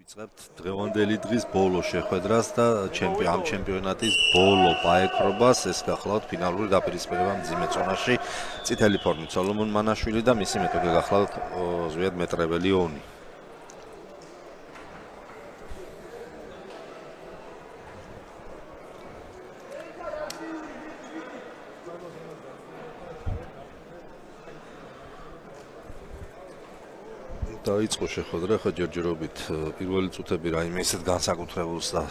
ვიწყებთ დღევანდელი დღის ბოლო შეხვედრას და ამ ჩემპიონატის ბოლო პაექრობას. ეს გახლავთ ფინალური დაპირისპირება მძიმე წონაში. წითელი ფორმით სოლომონ მანაშვილი და მისი მეტოქე გახლავთ ზვიად მეტრებელი ონი. დაიწყო შეხვედრა, ხა ჯერჯერობით პირველი წუთები რაიმე ისეთ განსაკუთრებულს და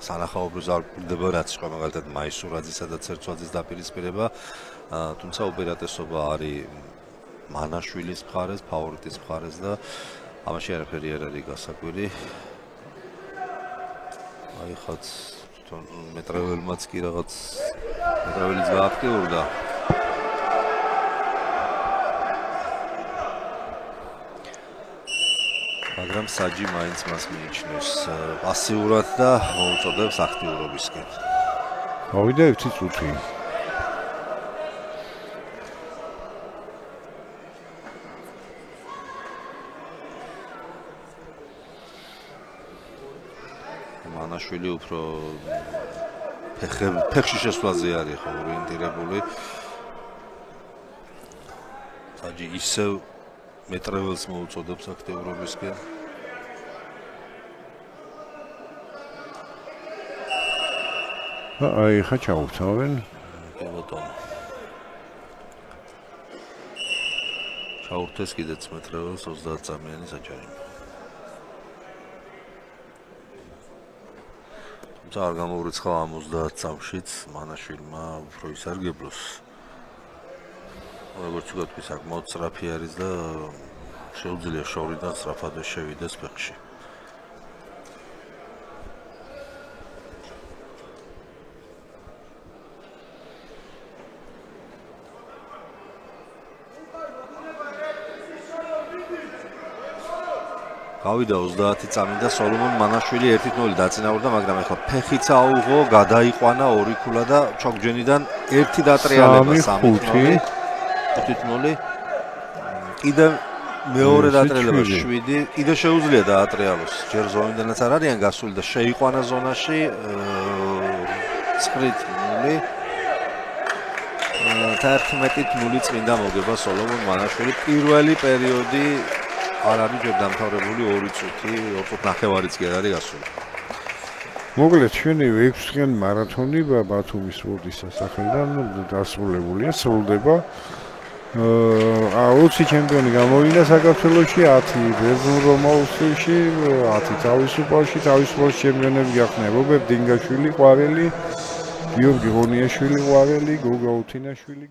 სანახაობრივს არ ბრდება, რაც იყო მაგალითად მაისურაძისა და ცერცვაძის დაპირისპირება, თუმცა უპირატესობა არის მანაშვილის მხარეს, ფავორიტის მხარეს და ამაში არაფერი არ არის გასაკვირი. აი ხაც მეტრეველმაც კი რაღაც მეტრეველიც გააქტიურდა. მაგრამ საჯი მაინც მას მიიჩნევს პასიურად და მოუწოდებს აქტიურობისკენ. მოვიდა 1 წუთი. მანაშვილი უფრო ფეხში შესვლაზე არის ხო ორიენტირებული. საჯი ისევ მეტრეველს მოუწოდებს აქტიურობისკენ. აი ხა ჩაუთავენ. კი ბატონო. ჩაურთეს კიდეც მეტრეველს 30 წამიანი საჯარი. თუმცა არ გამოურიცხა ამ 30 წამშიც მანაშვილმა უფრო ისარგებლოს. როგორც ვთქვი, საკმაოდ სწრაფი არის და შეუძლია შორიდან სწრაფად შევიდეს ფეხში. გავიდა 30 წამი და სოლომონ მანაშვილი 1-0 დაწინაურდა, მაგრამ ახლა ფეხიც აუღო, გადაიყვანა ორი ქულა და ჩოგჯენიდან ერთი დატრიალება 3-5. 5-0. კიდე მეორე დატრიალება 7. კიდე შეუძლია დაატრიალოს. ჯერ ზონიდანაც არ არიან გასული და შეიყვანა ზონაში 9-0. 11-0 წმინდა მოგება სოლომონ მანაშვილი. პირველი პერიოდი არ არის ჯერ დამთავრებული 2 წუთი, 2 წუთი ნახევარიც კი არ არის გასული. მოკლედ ჩვენი 6-დღიანი მარათონი ბათუმის სპორტის სასახლიდან დასრულებულია, სრულდება. 20 ჩემპიონი გამოვიდა საქართველოში, 10 ბერძნულ-რომაულში, 10 თავისუფალში, თავისუფალში ჩემპიონები გახდნენ ბობებ დინგაშვილი, ყვაველი, გიორგი ღონიაშვილი, ყვაველი, გოგა უთინაშვილი.